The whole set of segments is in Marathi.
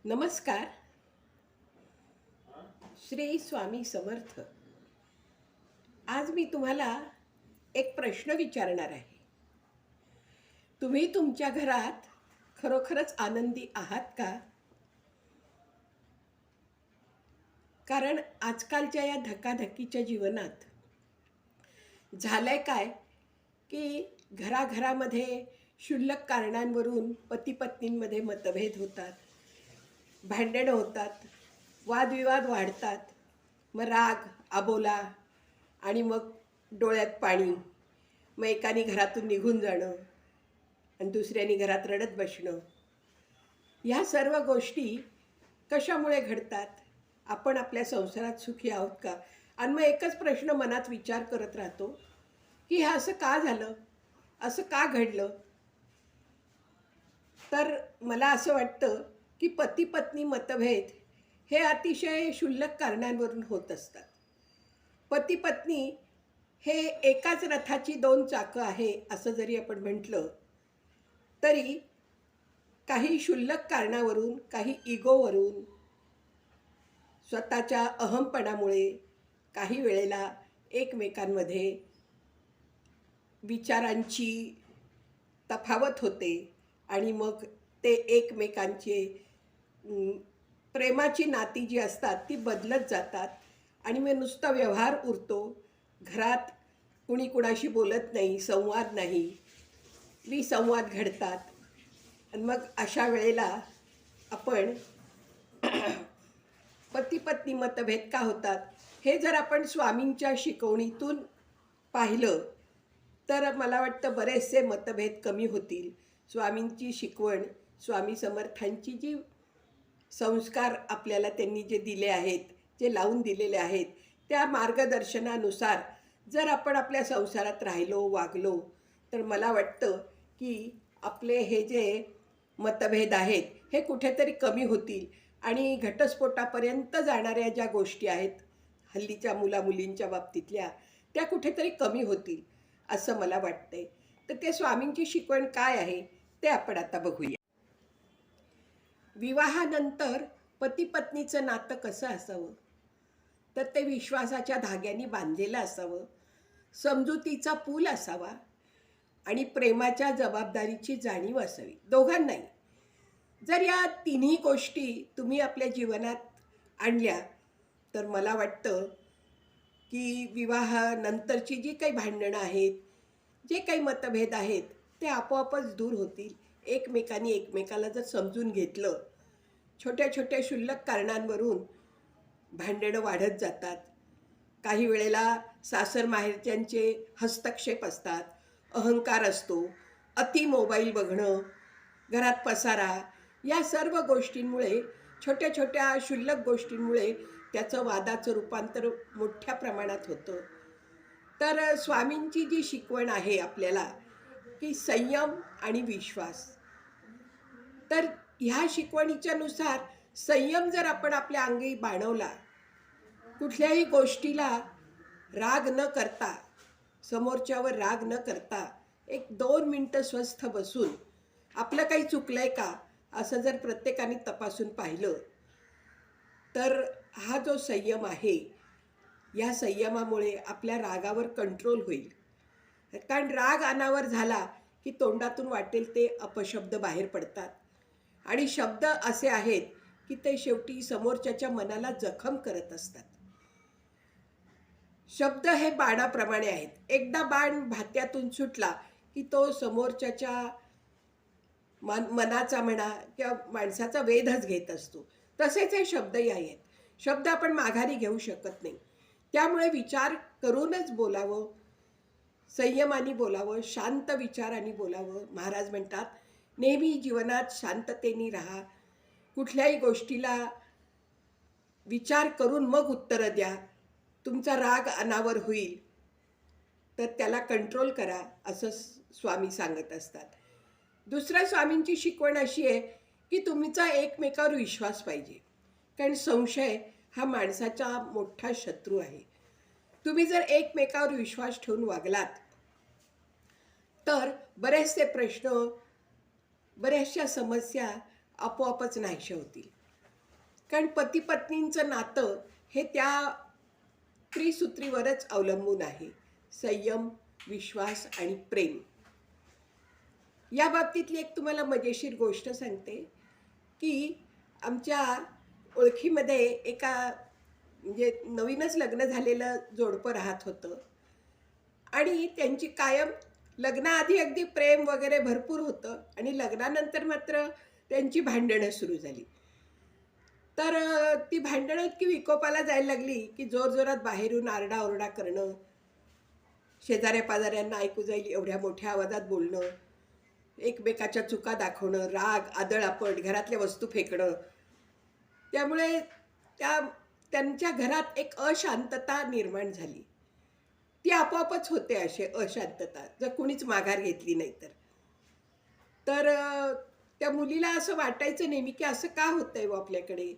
नमस्कार. श्री स्वामी समर्थ. आज मी तुम्हाला एक प्रश्न विचारणार आहे. तुम्ही तुमच्या घरात खरोखरच आनंदी आहात का? कारण आजकालच्या या धकाधकीच्या जीवनात झालंय काय, की घराघरामध्ये क्षुल्लक कारणांवरून पती-पत्नींमध्ये मतभेद होतात, भांडणं होतात, वादविवाद वाढतात. मग राग, आबोला आणि मग डोळ्यात पाणी. मग एकाने घरातून निघून जाणं आणि दुसऱ्याने घरात रडत बसणं. ह्या सर्व गोष्टी कशामुळे घडतात? आपण आपल्या संसारात सुखी आहोत का? आणि मग एकच प्रश्न मनात विचार करत राहतो, की हे असं का झालं? असं का घडलं? तर मला असं वाटतं, की पती-पत्नी मतभेद हे अतिशय क्षुल्लक कारणांवरून होत असतात. पती-पत्नी हे एकाच रथाची दोन चाकं आहे असं जरी आपण म्हटलं, तरी काही क्षुल्लक कारणावरून, काही इगोवरून, स्वतःच्या अहमपणामुळे काही वेळेला एकमेकांमध्ये विचारांची तफावत होते आणि मग ते एकमेकांचे प्रेमाची नाती जी असतात ती बदलत जातात आणि मग नुसता व्यवहार उरतो. घरात कुणी कुणाशी बोलत नाही, संवाद नाही, विसंवाद घडतात. आणि मग अशा वेळेला आपण पती-पत्नी मतभेद का होतात हे जर आपण स्वामींच्या शिकवणीतून पाहिलं तर मला वाटतं बरेचसे मतभेद कमी होतील. स्वामींची शिकवण, स्वामी समर्थांची जी संस्कार आपल्याला त्यांनी जे दिले आहेत, जे लावून दिलेले आहेत, त्या मार्गदर्शनानुसार जर आपण आपल्या संसारात राहिलो, वागलो, तर मला वाटतं की आपले हे जे मतभेद आहेत हे कुठेतरी कमी होतील आणि घटस्फोटापर्यंत जाणाऱ्या ज्या गोष्टी आहेत हल्लीच्या मुलामुलींच्या बाबतीतल्या, त्या कुठेतरी कमी होतील असं मला वाटतंय. तर ते स्वामींची शिकवण काय आहे ते आपण आता बघूया. विवाहानंतर पती-पत्नीचं नातं कसं असावं? तर ते विश्वासाच्या धाग्यांनी बांधलेलं असावं, समजुतीचा पूल असावा आणि प्रेमाच्या जबाबदारीची जाणीव असावी दोघांनाही. जर या तिन्ही गोष्टी तुम्ही आपल्या जीवनात आणल्या तर मला वाटतं की विवाहानंतरची जी काही भांडणं आहेत, जे काही मतभेद आहेत, ते आपोआपच दूर होतील. एकमेकांनी एकमेकाला जर समजून घेतलं, छोट्या छोट्या क्षुल्लक कारणांवरून भांडणं वाढत जातात. काही वेळेला सासर माहेरच्यांचे हस्तक्षेप असतात, अहंकार असतो, अति मोबाईल बघणं, घरात पसारा, या सर्व गोष्टींमुळे, छोट्या छोट्या क्षुल्लक गोष्टींमुळे त्याचं वादाचं रूपांतर मोठ्या प्रमाणात होतं. तर स्वामींची जी शिकवण आहे आपल्याला, की संयम आणि विश्वास. तर ह्या शिकवणीच्या नुसार संयम जर आपण आपल्या अंगी बाणवला, कुठल्याही गोष्टीला राग न करता, समोरच्यावर राग न करता, एक 2 मिनटं स्वस्थ बसून आपलं काही चुकलंय का असं जर प्रत्येकाने तपासून पाहिलं, तर हा जो संयम आहे, या संयमामुळे आपल्या रागावर कंट्रोल होईल. कारण राग अनावर झाला की तोंडातून वाटेल ते अपशब्द बाहेर पडतात आणि शब्द असे आहेत की ते शेवटी समोरच्याच्या मनाला जखम करत असतात. शब्द हे बाणाप्रमाणे आहेत. एकदा बाण भात्यातून सुटला की तो समोरच्याच्या मनाचा म्हणा किंवा माणसाचा वेधच घेत असतो. तसेच हे शब्दही आहेत. शब्द आपण माघारी घेऊ शकत नाही. त्यामुळे विचार करूनच बोलावं, संयमाने बोलावं, शांत विचाराने बोलावं. महाराज म्हणतात, नेहमी जीवनात शांततेने राहा, कुठल्याही गोष्टीला विचार करून मग उत्तरं द्या. तुमचा राग अनावर होईल तर त्याला कंट्रोल करा, असं स्वामी सांगत असतात. दुसऱ्या स्वामींची शिकवण अशी आहे की तुमचा एकमेकावर विश्वास पाहिजे. कारण संशय हा माणसाचा मोठा शत्रू आहे. तुम्ही जर एकमेकावर विश्वास ठेवून वागलात तर बरेचसे प्रश्न, बऱ्याचशा समस्या आपोआपच नाहीशा होतील. कारण पती पत्नींचं नातं हे त्या त्रिसूत्रीवरच अवलंबून आहे. संयम, विश्वास आणि प्रेम. या बाबतीतली एक तुम्हाला मजेशीर गोष्ट सांगते की आमच्या ओळखीमध्ये एका म्हणजे नवीनच लग्न झालेलं जोडपं राहत होतं आणि त्यांची कायम लग्नाआधी अगदी प्रेम वगैरे भरपूर होतं आणि लग्नानंतर मात्र त्यांची भांडणं सुरू झाली. तर ती भांडणं इतकी विकोपाला जायला लागली की जोरजोरात बाहेरून आरडाओरडा करणं, शेजाऱ्या पाजाऱ्यांना ऐकू जाईल एवढ्या मोठ्या आवाजात बोलणं, एकमेकाच्या चुका दाखवणं, राग, आदळआपट, घरातल्या वस्तू फेकणं. त्यामुळे त्यांच्या घरात एक अशांतता निर्माण झाली. ती आपोआपच होते अशी अशांतता, जर कुणीच माघार घेतली नाही तर. तर त्या मुलीला असं वाटायचं नेहमी की असं का होतंय बुवा आपल्याकडे?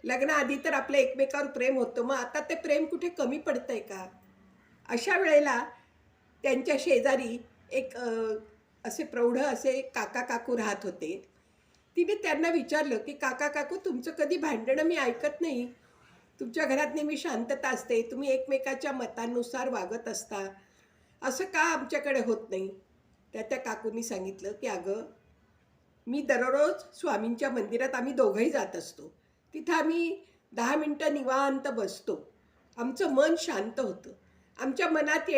लग्नाआधी तर आपलं एकमेकावर प्रेम होतं, मग आता ते प्रेम कुठे कमी पडतंय का? अशा वेळेला त्यांच्या शेजारी एक असे प्रौढ असे काका काकू राहत होते. तिने त्यांना विचारलं की काका काकू, तुमचं कधी भांडणं मी ऐकत नाही. तुमच्या घरात नेहमी शांतता असते, तुम्ही एकमेकाच्या मतांनुसार वागत असता, असं का आमच्याकडे होत नाही? त्या काकूंनी सांगितलं की अगं, मी दररोज स्वामींच्या मंदिरात आम्ही दोघंही जात असतो. तिथं आम्ही 10 मिनटं निवांत बसतो. आमचं मन शांत होतं. आमच्या मनात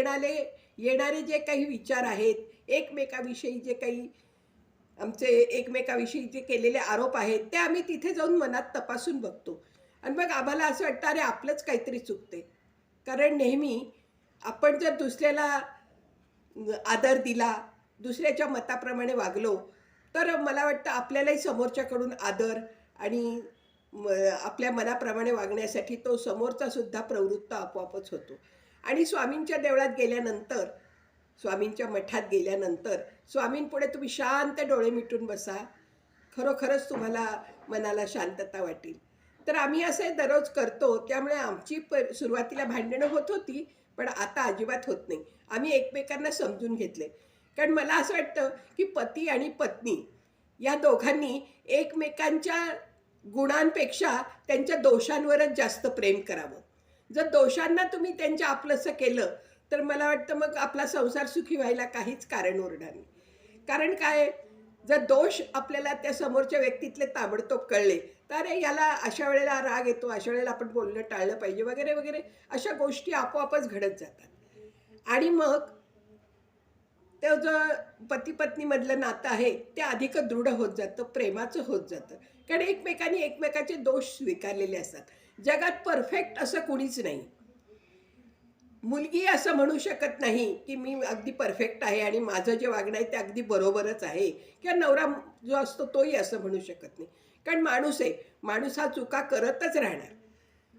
येणारे जे काही विचार आहेत, एकमेकाविषयी जे काही आमचे एकमेकाविषयी जे केलेले आरोप आहेत, ते आम्ही तिथे जाऊन मनात तपासून बघतो. आणि मग आम्हाला असं वाटतं, अरे आपलंच काहीतरी चुकते. कारण नेहमी आपण जर दुसऱ्याला आदर दिला, दुसऱ्याच्या मताप्रमाणे वागलो, तर मला वाटतं आपल्यालाही समोरच्याकडून आदर आणि आपल्या मनाप्रमाणे वागण्यासाठी तो समोरचा सुद्धा प्रवृत्त आपोआपच होतो. आणि स्वामींच्या देवळात गेल्यानंतर, स्वामींच्या मठात गेल्यानंतर स्वामींपुढे तुम्ही शांत डोळे मिटून बसा, खरोखरच तुम्हाला मनाला शांतता वाटेल. तर आम्ही असं दररोज करतो. त्यामुळे आमची सुरुवातीला भांडणं होत होती, पण आता अजिबात होत नाही. आम्ही एकमेकांना समजून घेतले. कारण मला असं वाटतं की पती आणि पत्नी या दोघांनी एकमेकांच्या गुणांपेक्षा त्यांच्या दोषांवरच जास्त प्रेम करावं. जर दोषांना तुम्ही त्यांच्या आपलंसं केलं, तर मला वाटतं मग आपला संसार सुखी व्हायला काहीच कारण उरणार नाही. कारण काय, जर दोष आपल्याला त्या समोरच्या व्यक्तीतले ताबडतोब कळले, तर अरे याला अशा वेळेला राग येतो, अशा वेळेला आपण बोलणं टाळलं पाहिजे वगैरे वगैरे, अशा गोष्टी आपोआपच घडत जातात. आणि मग ते जो पती पत्नीमधलं नातं आहे ते अधिक दृढ होत जातं, प्रेमाचं होत जातं. कारण एकमेकांनी एकमेकाचे दोष स्वीकारलेले असतात. जगात परफेक्ट असं कुणीच नाही. मुलगी असं म्हणू शकत नाही की मी अगदी परफेक्ट आहे आणि माझं जे वागणं आहे ते अगदी बरोबरच आहे, किंवा नवरा जो असतो तोही असं म्हणू शकत नाही. कारण माणूस आहे, माणूस हा चुका करतच राहणार.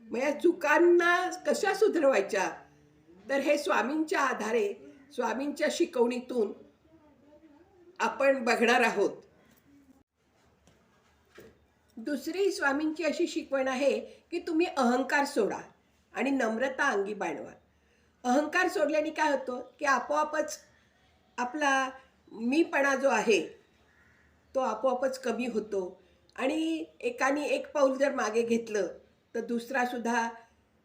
मग या चुकांना कशा सुधारवायच्या, तर हे स्वामींच्या आधारे, स्वामींच्या शिकवणीतून आपण बघणार आहोत. दुसरी स्वामींची अशी शिकवण आहे की तुम्ही अहंकार सोडा आणि नम्रता अंगी बाणवा. अहंकार सोडल्याने काय होतं की आपोआपच आपला मीपणा जो आहे तो आपोआपच कमी होतो. आणि एकाने एक पाऊल जर मागे घेतलं, तर दुसरासुद्धा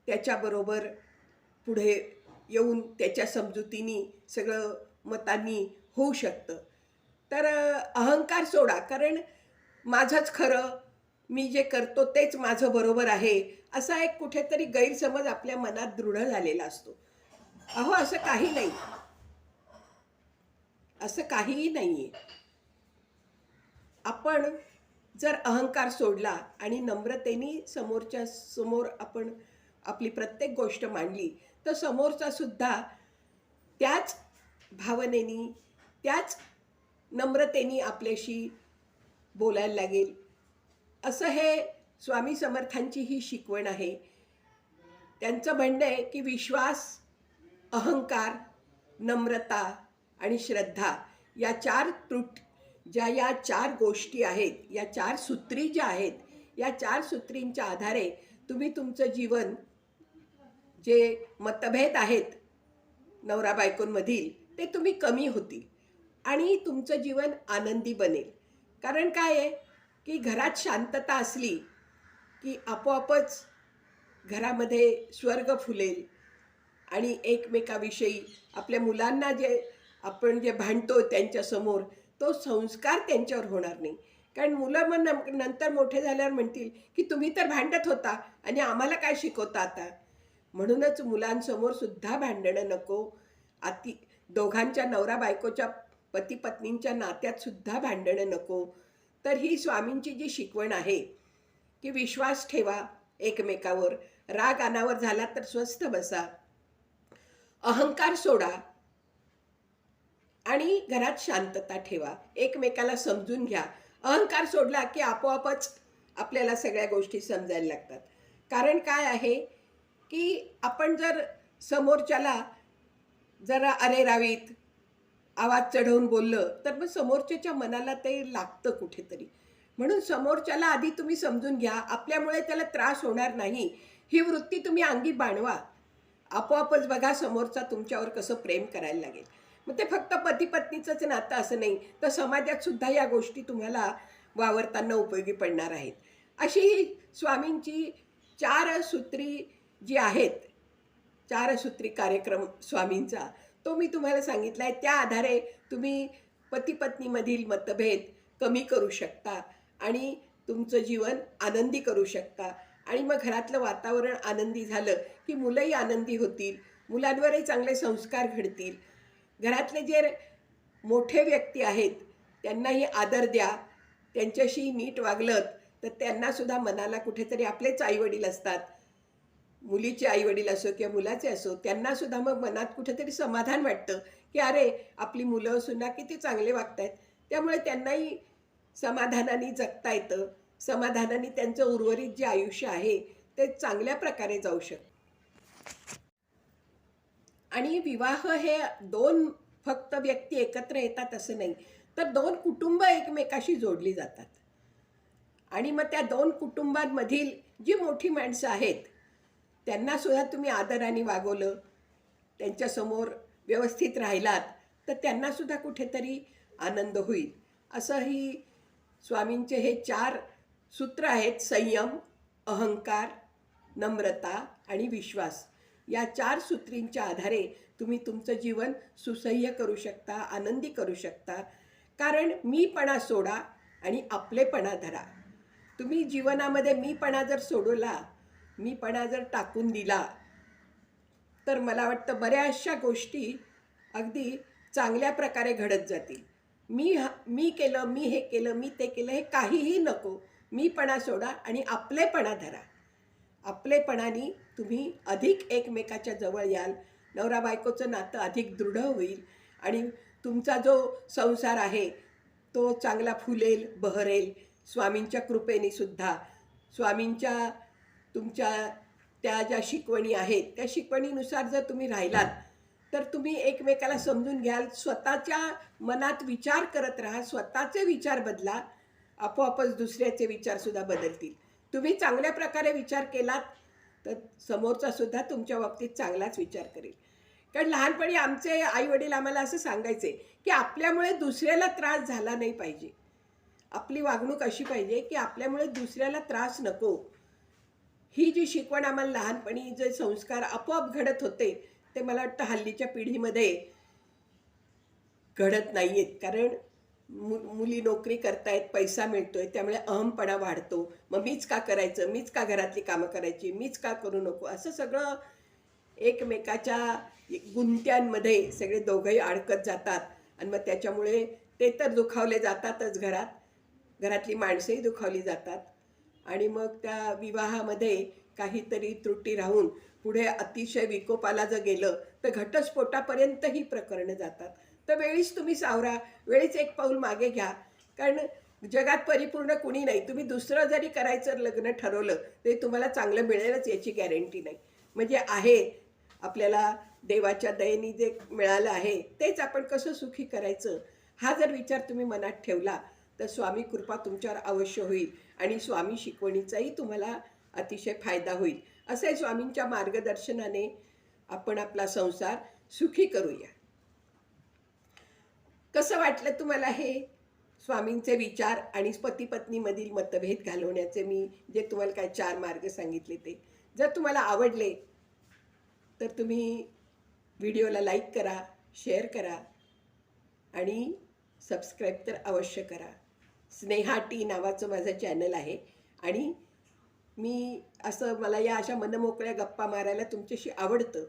त्याच्याबरोबर पुढे येऊन त्याच्या समजुतीने सगळं मतांनी होऊ शकतं. तर अहंकार सोडा, कारण माझंच खरं, मी जे करतो तेच माझं बरोबर आहे, असा एक कुठेतरी गैरसमज आपल्या मनात दृढ झालेला असतो. अहो, असं काही नाही, असं काहीही नाही आहे. आपण जर अहंकार सोडला आणि नम्रतेने समोरच्या समोर आपण आपली प्रत्येक गोष्ट मांडली, तर समोरचा सुद्धा त्याच भावनेनी, त्याच नम्रतेने आपल्याशी बोलायला लागेल. असं हे स्वामी समर्थांची ही शिकवण आहे. त्यांचं म्हणणं आहे की विश्वास, अहंकार, नम्रता आणि श्रद्धा या या चार गोष्टी आहेत, या चार सूत्री ज्या आहेत, या चार सूत्रींच्या आधारे तुम्ही तुमचं जीवन, जे मतभेद आहेत नवरा बायकोंमधील, ते तुम्ही कमी होतील आणि तुमचं जीवन आनंदी बनेल. कारण काय आहे की घरात शांतता असली की आपोआपच घरामध्ये स्वर्ग फुलेल आणि एकमेकाविषयी आपल्या मुलांना जे आपण जे भांडतो त्यांच्यासमोर तो संस्कार त्यांच्यावर होणार नाही. कारण मुलं मग नंतर मोठे झाल्यावर म्हणतील की तुम्ही तर भांडत होता आणि आम्हाला काय शिकवता आता. म्हणूनच मुलांसमोर सुद्धा भांडणं नको. अति दोघांच्या नवरा बायकोच्या पती पत्नींच्या नात्यात सुद्धा भांडणं नको. तर ही स्वामींची जी शिकवण आहे की विश्वास ठेवा एकमेकावर, राग अनावर झाला तर स्वस्थ बसा, अहंकार सोडा आणि घरात शांतता ठेवा, एकमेकाला समजून घ्या. अहंकार सोडला की आपोआपच आपल्याला सगळ्या गोष्टी समजायला लागतात. कारण काय आहे की आपण जर समोरच्याला जरा अरेरावीत आवाज चढवून बोललं तर मग समोरच्याच्या मनाला ते लागतं कुठेतरी. म्हणून समोरच्याला आधी तुम्ही समजून घ्या, आपल्यामुळे त्याला त्रास होणार नाही ही वृत्ती तुम्ही अंगी बाणवा. आपोआपच बघा समोरचा तुमच्यावर कसं प्रेम करायला लागेल. मग ते फक्त पती पत्नीचंच नातं असं नाही, तर समाजात सुद्धा या गोष्टी तुम्हाला वावरताना उपयोगी पडणार आहेत. अशी ही स्वामींची 4 सूत्री जी आहेत, 4 सूत्री कार्यक्रम स्वामींचा तो मी तुम्हाला सांगितला आहे. त्या आधारे तुम्ही पती पत्नीमधील मतभेद कमी करू शकता आणि तुमचं जीवन आनंदी करू शकता. आणि मग घरातलं वातावरण आनंदी झालं की मुलंही आनंदी होतील, मुलांवरही चांगले संस्कार घडतील. घरातले जे मोठे व्यक्ती आहेत त्यांनाही आदर द्या, त्यांच्याशी नीट वागलत तर त्यांनासुद्धा मनाला कुठेतरी आपलेच आईवडील असतात, मुलीचे आईवडील असो किंवा मुलाचे असो, त्यांनासुद्धा मग मनात कुठेतरी समाधान वाटतं की अरे आपली मुलं सुद्धा किती चांगले वागत आहेत. त्यामुळे त्यांनाही समाधानाने जगता येतं, समाधानाने त्यांचं उर्वरित जे आयुष्य आहे ते चांगल्या प्रकारे जाऊ शकतं. आणि विवाह हे 2 फक्त व्यक्ती एकत्र येतात असं नाही, तर 2 कुटुंब एकमेकाशी जोडली जातात. आणि मग त्या 2 कुटुंबांमधील जी मोठी माणसं आहेत त्यांनासुद्धा तुम्ही आदराने वागवलं, त्यांच्यासमोर व्यवस्थित राहिलात तर त्यांनासुद्धा कुठेतरी आनंद होईल. असं ही स्वामींचे हे 4 सूत्र आहेत. संयम, अहंकार, नम्रता आणि विश्वास. या 4 सूत्रींच्या आधारे तुम्ही तुमचं जीवन सुसह्य करू शकता, आनंदी करू शकता. कारण मीपणा सोडा आणि आपलेपणा धरा. तुम्ही जीवनामध्ये मीपणा जर सोडला, मीपणा जर टाकून दिला तर मला वाटतं बऱ्याचशा गोष्टी अगदी चांगल्या प्रकारे घडत जातील. मी केलं, मी हे केलं, मी ते केलं, हे काहीही नको. मीपणा सोडा आणि आपलेपणा धरा. आपलेपणाने तुम्ही अधिक एकमेकाच्या जवळ याल, नवरा बायकोचं नातं अधिक दृढ होईल आणि तुमचा जो संसार आहे तो चांगला फुलेल, बहरेल. स्वामींच्या कृपेने सुद्धा, स्वामींच्या तुमच्या त्या ज्या शिकवणी आहेत त्या शिकवणीनुसार जर तुम्ही राहिलात तर तुम्ही एकमेकाला समजून घ्याल. स्वतःच्या मनात विचार करत राहा, स्वतःचे विचार बदला, आपोआपच दुसऱ्याचे विचारसुद्धा बदलतील. तुम्ही चांगल्या प्रकारे विचार केलात तर समोरचा सुद्धा तुमच्या बाबतीत चांगलाच विचार करेल. कारण लहानपणी आमचे आईवडील आम्हाला असं सांगायचे की आपल्यामुळे दुसऱ्याला त्रास झाला नाही पाहिजे. आपली वागणूक अशी पाहिजे की आपल्यामुळे दुसऱ्याला त्रास नको. ही जी शिकवण आम्हाला लहानपणी जे संस्कार आपोआप घडत होते ते मला वाटतं हल्लीच्या पिढीमध्ये घडत नाही आहेत. कारण मुली नोकरी करतायत, पैसा मिळतोय, त्यामुळे अहमपणा वाढतो. मग मीच का करायचं, मीच का घरातली कामं करायची, मीच का करू नको, असं सगळं एकमेकाच्या गुंत्यांमध्ये सगळे दोघंही अडकत जातात. आणि मग त्याच्यामुळे ते तर दुखावले जातातच, घरातली माणसंही दुखावली जातात. आणि मग त्या विवाहामध्ये काहीतरी त्रुटी राहून पुढे अतिशय विकोपाला जर गेलं तर घटस्फोटापर्यंत ही प्रकरणं जातात. तर वेळीच तुम्ही सावरा, वेळीच एक पाऊल मागे घ्या. कारण जगात परिपूर्ण कुणी नाही. तुम्ही दुसरं जरी करायचं लग्न ठरवलं तरी तुम्हाला चांगलं मिळेलच याची गॅरंटी नाही. म्हणजे आहे आपल्याला देवाच्या दयेने जे मिळालं आहे तेच आपण कसं सुखी करायचं, हा जर विचार तुम्ही मनात ठेवला तर स्वामी कृपा तुमच्यावर अवश्य होईल आणि स्वामी शिकवणीचाही तुम्हाला अतिशय फायदा होईल. असे स्वामींच्या मार्गदर्शनाने आपण आपला संसार सुखी करूया. कसं वाटलं तुम्हाला हे स्वामींचे विचार आणि पती पत्नीमधील मतभेद घालवण्याचे मी जे तुम्हाला काय 4 मार्ग सांगितले ते जर तुम्हाला आवडले तर तुम्ही व्हिडिओला लाईक करा, शेअर करा आणि सबस्क्राईब तर अवश्य करा. स्नेहा टी नावाचं माझं चॅनल आहे आणि मला या अशा मनमोकळ्या गप्पा मारायला तुमच्याशी आवडतं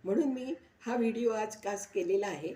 म्हणून मी हा व्हिडिओ आज खास केलेला आहे.